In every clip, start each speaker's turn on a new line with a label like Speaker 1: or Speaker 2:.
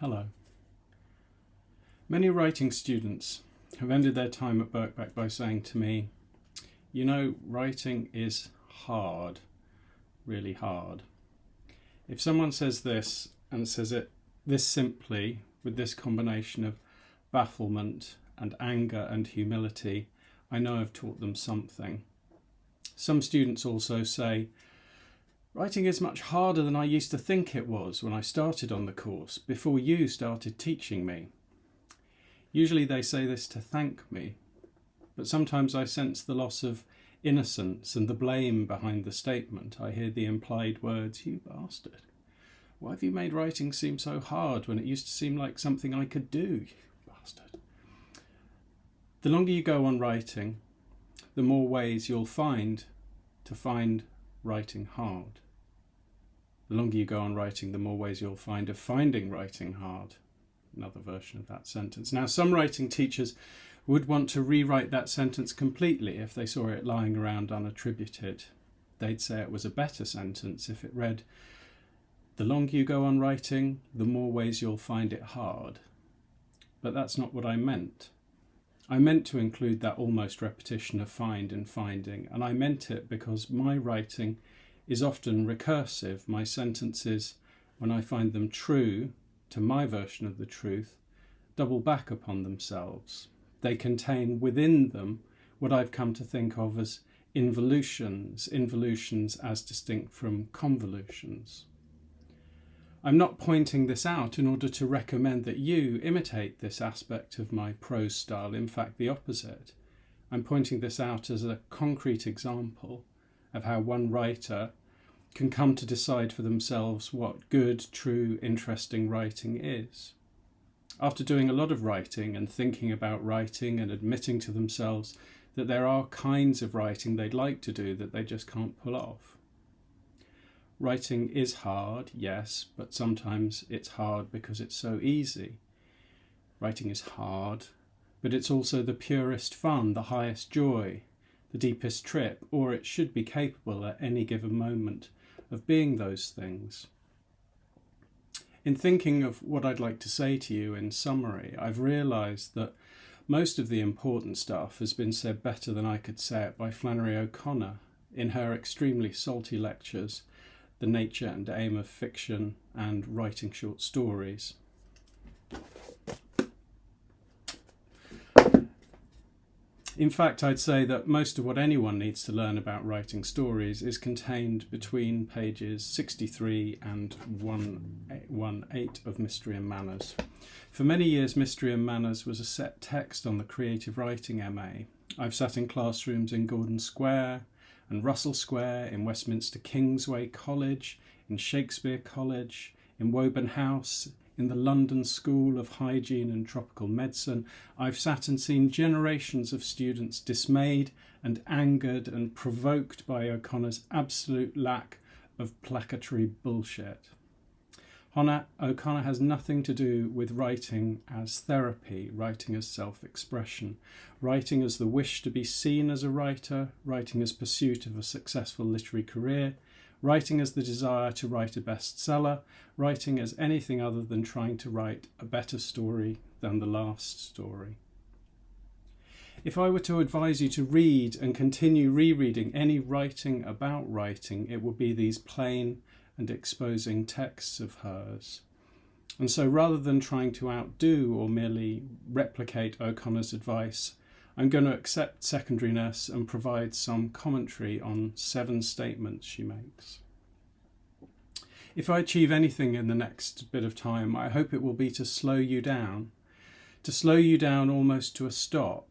Speaker 1: Hello. Many writing students have ended their time at Birkbeck by saying to me, writing is hard, really hard. If someone says this and says it this simply, with this combination of bafflement and anger and humility, I know I've taught them something. Some students also say, writing is much harder than I used to think it was when I started on the course, before you started teaching me. Usually they say this to thank me, but sometimes I sense the loss of innocence and the blame behind the statement. I hear the implied words, "You bastard. Why have you made writing seem so hard when it used to seem like something I could do, you bastard?" The longer you go on writing, the more ways you'll find to find writing hard. The longer you go on writing, the more ways you'll find of finding writing hard. Another version of that sentence. Now, some writing teachers would want to rewrite that sentence completely if they saw it lying around unattributed. They'd say it was a better sentence if it read, "The longer you go on writing, the more ways you'll find it hard." But that's not what I meant. I meant to include that almost repetition of find and finding, and I meant it because my writing is often recursive. My sentences, when I find them true to my version of the truth, double back upon themselves. They contain within them what I've come to think of as involutions as distinct from convolutions. I'm not pointing this out in order to recommend that you imitate this aspect of my prose style, in fact the opposite. I'm pointing this out as a concrete example of how one writer can come to decide for themselves what good, true, interesting writing is. After doing a lot of writing and thinking about writing and admitting to themselves that there are kinds of writing they'd like to do that they just can't pull off. Writing is hard, yes, but sometimes it's hard because it's so easy. Writing is hard, but it's also the purest fun, the highest joy, the deepest trip, or it should be capable at any given moment of being those things. In thinking of what I'd like to say to you in summary, I've realised that most of the important stuff has been said better than I could say it by Flannery O'Connor in her extremely salty lectures, The Nature and Aim of Fiction and Writing Short Stories. In fact, I'd say that most of what anyone needs to learn about writing stories is contained between pages 63 and 118 of Mystery and Manners. For many years, Mystery and Manners was a set text on the creative writing MA. I've sat in classrooms in Gordon Square and Russell Square, in Westminster Kingsway College, in Shakespeare College, in Woburn House, in the London School of Hygiene and Tropical Medicine. I've sat and seen generations of students dismayed and angered and provoked by O'Connor's absolute lack of placatory bullshit. O'Connor has nothing to do with writing as therapy, writing as self-expression, writing as the wish to be seen as a writer, writing as pursuit of a successful literary career, writing as the desire to write a bestseller, writing as anything other than trying to write a better story than the last story. If I were to advise you to read and continue rereading any writing about writing, it would be these plain and exposing texts of hers. And so rather than trying to outdo or merely replicate O'Connor's advice, I'm going to accept secondariness and provide some commentary on 7 statements she makes. If I achieve anything in the next bit of time, I hope it will be to slow you down almost to a stop,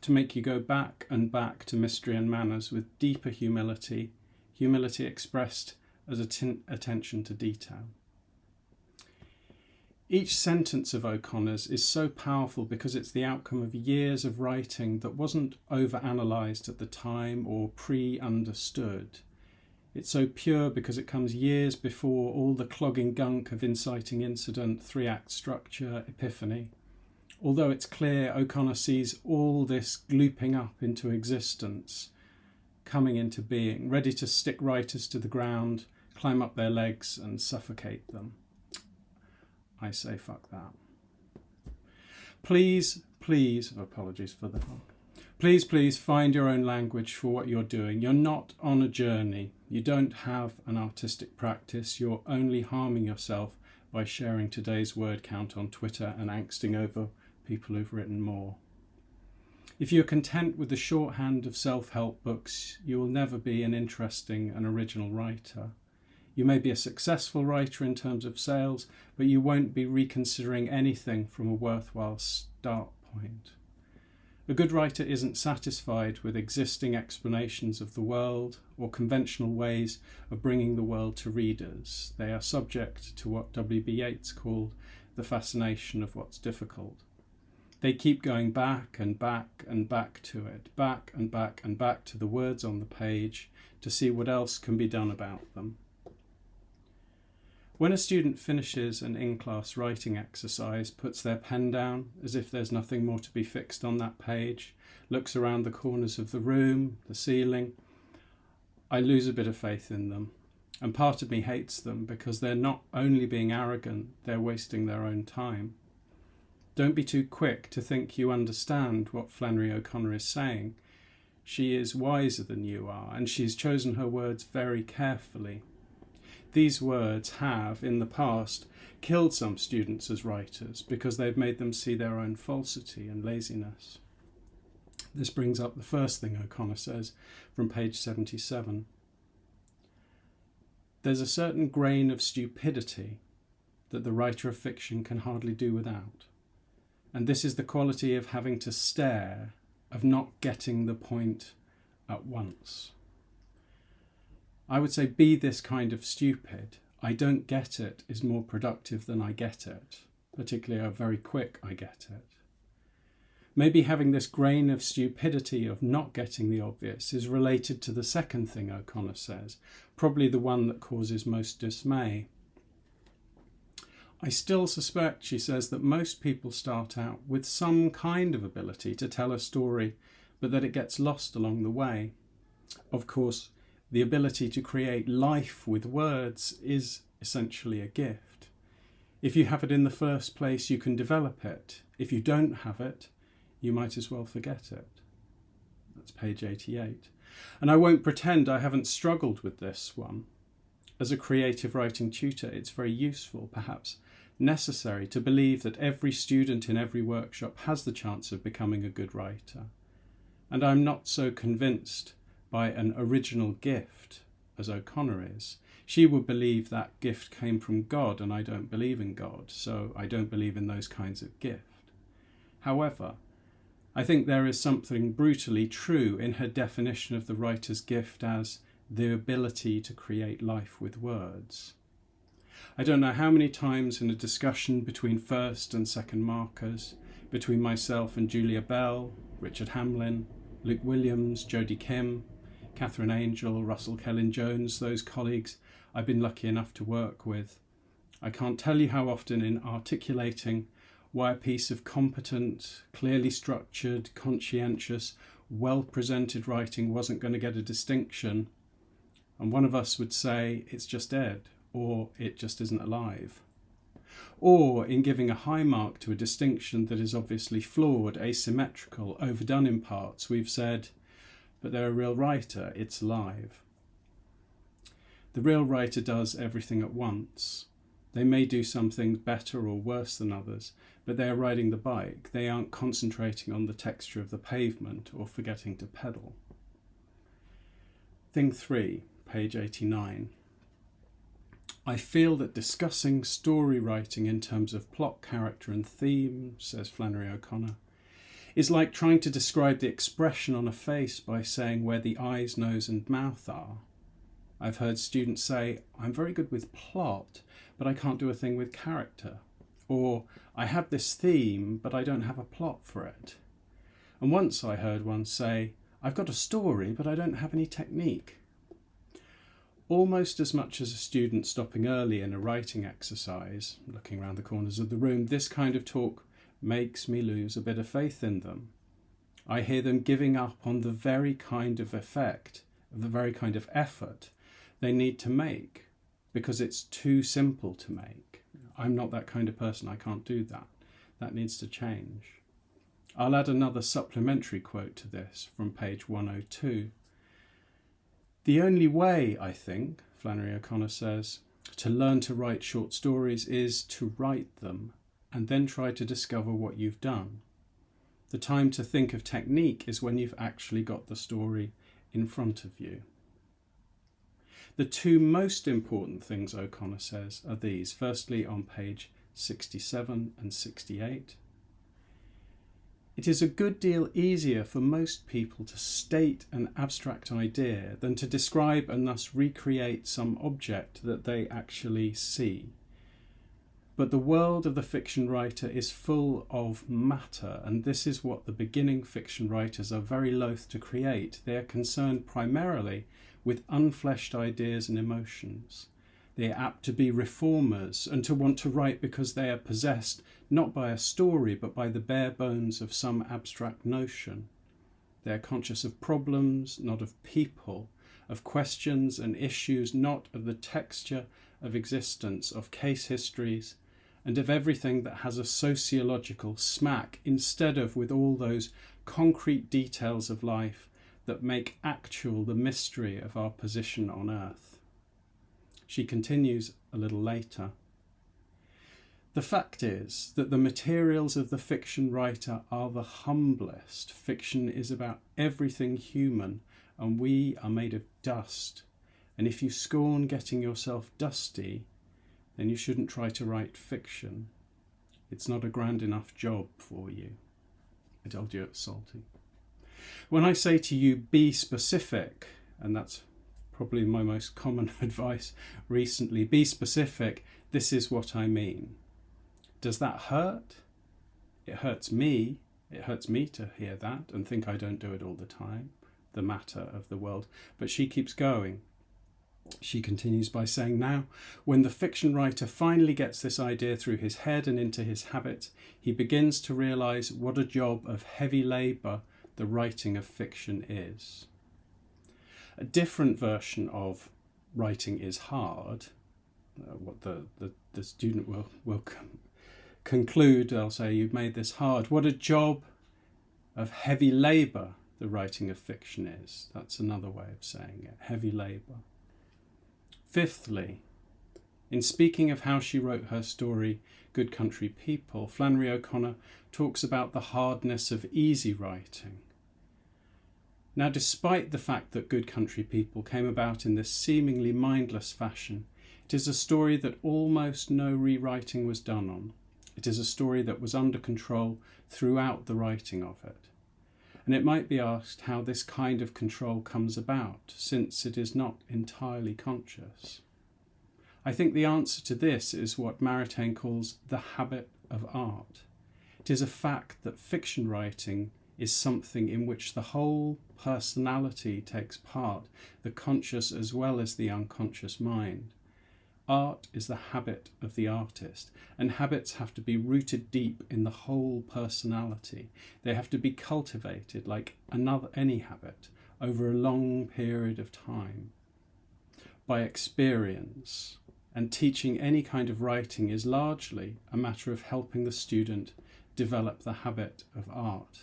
Speaker 1: to make you go back and back to Mystery and Manners with deeper humility expressed as attention to detail. Each sentence of O'Connor's is so powerful because it's the outcome of years of writing that wasn't over-analysed at the time or pre-understood. It's so pure because it comes years before all the clogging gunk of inciting incident, 3-act structure, epiphany. Although it's clear O'Connor sees all this looping up into existence, coming into being, ready to stick writers to the ground, climb up their legs and suffocate them. I say fuck that. Please, apologies for the honk. Please find your own language for what you're doing. You're not on a journey. You don't have an artistic practice. You're only harming yourself by sharing today's word count on Twitter and angsting over people who've written more. If you're content with the shorthand of self-help books, you will never be an interesting and original writer. You may be a successful writer in terms of sales, but you won't be reconsidering anything from a worthwhile start point. A good writer isn't satisfied with existing explanations of the world or conventional ways of bringing the world to readers. They are subject to what W.B. Yeats called the fascination of what's difficult. They keep going back and back and back to it, back and back and back to the words on the page to see what else can be done about them. When a student finishes an in-class writing exercise, puts their pen down as if there's nothing more to be fixed on that page, looks around the corners of the room, the ceiling, I lose a bit of faith in them. And part of me hates them because they're not only being arrogant, they're wasting their own time. Don't be too quick to think you understand what Flannery O'Connor is saying. She is wiser than you are, and she's chosen her words very carefully. These words have, in the past, killed some students as writers because they've made them see their own falsity and laziness. This brings up the first thing O'Connor says from page 77. There's a certain grain of stupidity that the writer of fiction can hardly do without. And this is the quality of having to stare, of not getting the point at once. I would say be this kind of stupid. I don't get it is more productive than I get it, particularly a very quick I get it. Maybe having this grain of stupidity of not getting the obvious is related to the second thing O'Connor says, probably the one that causes most dismay. I still suspect, she says, that most people start out with some kind of ability to tell a story, but that it gets lost along the way. Of course, the ability to create life with words is essentially a gift. If you have it in the first place, you can develop it. If you don't have it, you might as well forget it. That's page 88. And I won't pretend I haven't struggled with this one. As a creative writing tutor, it's very useful, perhaps necessary, to believe that every student in every workshop has the chance of becoming a good writer. And I'm not so convinced by an original gift as O'Connor is. She would believe that gift came from God, and I don't believe in God, so I don't believe in those kinds of gift. However, I think there is something brutally true in her definition of the writer's gift as the ability to create life with words. I don't know how many times in a discussion between first and second markers, between myself and Julia Bell, Richard Hamlin, Luke Williams, Jodie Kim, Catherine Angel, Russell Kellin-Jones, those colleagues I've been lucky enough to work with. I can't tell you how often in articulating why a piece of competent, clearly structured, conscientious, well-presented writing wasn't going to get a distinction, and one of us would say it's just dead, or it just isn't alive. Or in giving a high mark to a distinction that is obviously flawed, asymmetrical, overdone in parts, we've said, but they're a real writer, it's alive. The real writer does everything at once. They may do some things better or worse than others, but they are riding the bike. They aren't concentrating on the texture of the pavement or forgetting to pedal. Thing 3, page 89. I feel that discussing story writing in terms of plot, character and theme, says Flannery O'Connor, is like trying to describe the expression on a face by saying where the eyes, nose and mouth are. I've heard students say, I'm very good with plot, but I can't do a thing with character. Or, I have this theme, but I don't have a plot for it. And once I heard one say, I've got a story, but I don't have any technique. Almost as much as a student stopping early in a writing exercise, looking around the corners of the room, this kind of talk makes me lose a bit of faith in them. I hear them giving up on the very kind of effect, the very kind of effort they need to make, because it's too simple to make. I'm not that kind of person. I can't do that. That needs to change. I'll add another supplementary quote to this from page 102. The only way, I think, Flannery O'Connor says, to learn to write short stories is to write them and then try to discover what you've done. The time to think of technique is when you've actually got the story in front of you. The two most important things, O'Connor says, are these. Firstly, on page 67 and 68. It is a good deal easier for most people to state an abstract idea than to describe and thus recreate some object that they actually see. But the world of the fiction writer is full of matter, and this is what the beginning fiction writers are very loath to create. They are concerned primarily with unfleshed ideas and emotions. They are apt to be reformers and to want to write because they are possessed not by a story but by the bare bones of some abstract notion. They are conscious of problems, not of people, of questions and issues, not of the texture of existence, of case histories, and of everything that has a sociological smack, instead of with all those concrete details of life that make actual the mystery of our position on earth. She continues a little later. The fact is that the materials of the fiction writer are the humblest. Fiction is about everything human, and we are made of dust. And if you scorn getting yourself dusty, then you shouldn't try to write fiction. It's not a grand enough job for you. I told you it's salty. When I say to you, be specific, and that's probably my most common advice recently, be specific, this is what I mean. Does that hurt? It hurts me. It hurts me to hear that and think I don't do it all the time, the matter of the world. But she keeps going. She continues by saying, now, when the fiction writer finally gets this idea through his head and into his habits, he begins to realise what a job of heavy labour the writing of fiction is. A different version of writing is hard, what the student will conclude, they'll say, you've made this hard. What a job of heavy labour the writing of fiction is. That's another way of saying it, heavy labour. Fifthly, in speaking of how she wrote her story, Good Country People, Flannery O'Connor talks about the hardness of easy writing. Now, despite the fact that Good Country People came about in this seemingly mindless fashion, it is a story that almost no rewriting was done on. It is a story that was under control throughout the writing of it. And it might be asked how this kind of control comes about, since it is not entirely conscious. I think the answer to this is what Maritain calls the habit of art. It is a fact that fiction writing is something in which the whole personality takes part, the conscious as well as the unconscious mind. Art is the habit of the artist, and habits have to be rooted deep in the whole personality. They have to be cultivated like any habit over a long period of time. By experience, and teaching any kind of writing is largely a matter of helping the student develop the habit of art.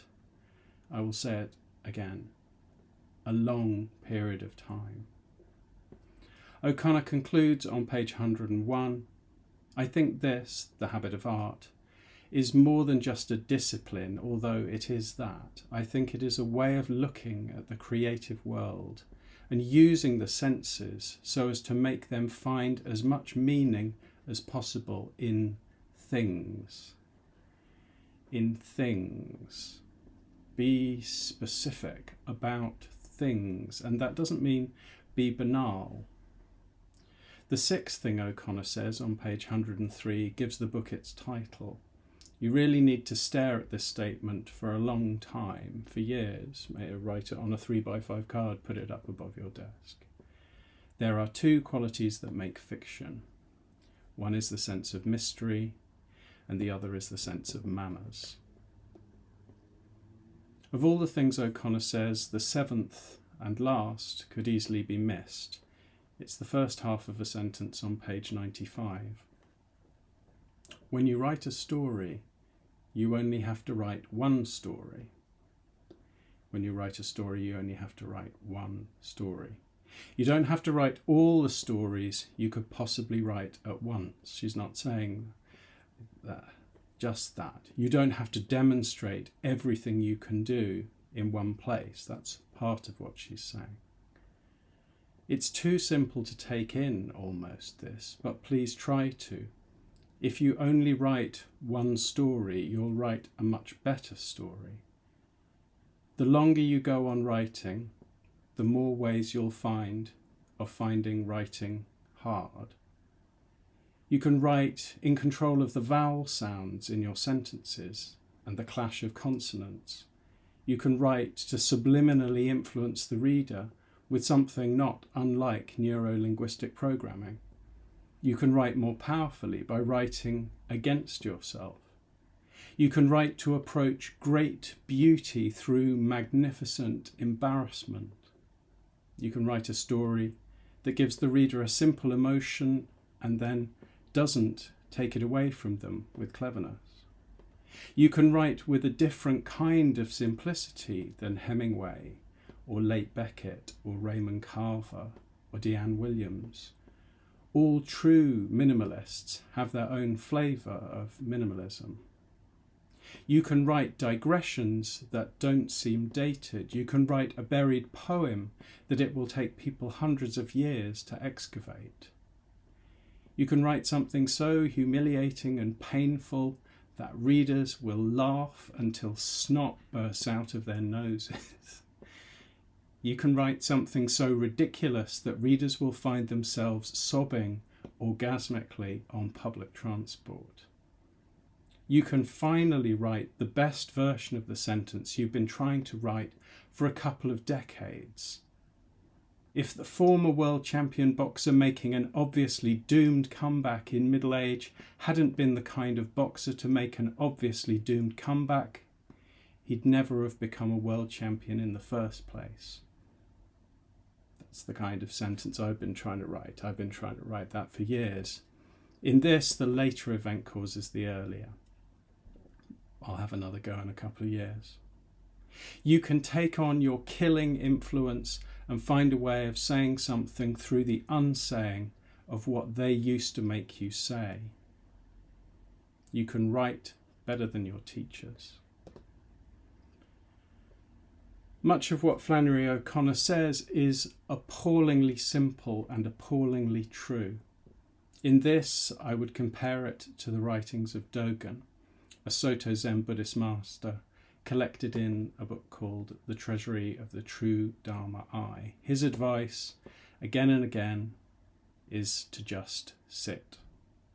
Speaker 1: I will say it again, a long period of time. O'Connor concludes on page 101, I think this, the habit of art, is more than just a discipline, although it is that. I think it is a way of looking at the creative world and using the senses so as to make them find as much meaning as possible in things. In things. Be specific about things, and that doesn't mean be banal. The sixth thing O'Connor says on page 103 gives the book its title. You really need to stare at this statement for a long time, for years. May write it on a 3x5 card, put it up above your desk. There are two qualities that make fiction. One is the sense of mystery, and the other is the sense of manners. Of all the things O'Connor says, the seventh and last could easily be missed. It's the first half of a sentence on page 95. when you write a story, you only have to write one story. When you write a story, you only have to write one story. You don't have to write all the stories you could possibly write at once. She's not saying that, just that. You don't have to demonstrate everything you can do in one place. That's part of what she's saying. It's too simple to take in almost this, but please try to. If you only write one story, you'll write a much better story. The longer you go on writing, the more ways you'll find of finding writing hard. You can write in control of the vowel sounds in your sentences and the clash of consonants. You can write to subliminally influence the reader with something not unlike neuro-linguistic programming. You can write more powerfully by writing against yourself. You can write to approach great beauty through magnificent embarrassment. You can write a story that gives the reader a simple emotion and then doesn't take it away from them with cleverness. You can write with a different kind of simplicity than Hemingway or late Beckett or Raymond Carver or Deanne Williams. All true minimalists have their own flavour of minimalism. You can write digressions that don't seem dated. You can write a buried poem that it will take people hundreds of years to excavate. You can write something so humiliating and painful that readers will laugh until snot bursts out of their noses. You can write something so ridiculous that readers will find themselves sobbing orgasmically on public transport. You can finally write the best version of the sentence you've been trying to write for a couple of decades. If the former world champion boxer making an obviously doomed comeback in middle age hadn't been the kind of boxer to make an obviously doomed comeback, he'd never have become a world champion in the first place. That's the kind of sentence I've been trying to write. I've been trying to write that for years. In this, the later event causes the earlier. I'll have another go in a couple of years. You can take on your killing influence and find a way of saying something through the unsaying of what they used to make you say. You can write better than your teachers. Much of what Flannery O'Connor says is appallingly simple and appallingly true. In this, I would compare it to the writings of Dogen, a Soto Zen Buddhist master, collected in a book called The Treasury of the True Dharma Eye. His advice, again and again, is to just sit,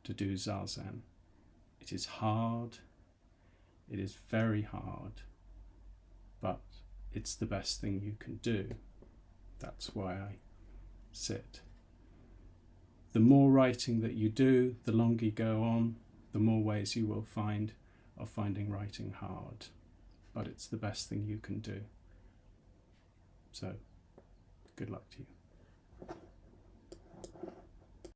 Speaker 1: to do zazen. It is hard, it is very hard, but it's the best thing you can do. That's why I sit. The more writing that you do, the longer you go on, the more ways you will find of finding writing hard. But it's the best thing you can do. So, good luck to you.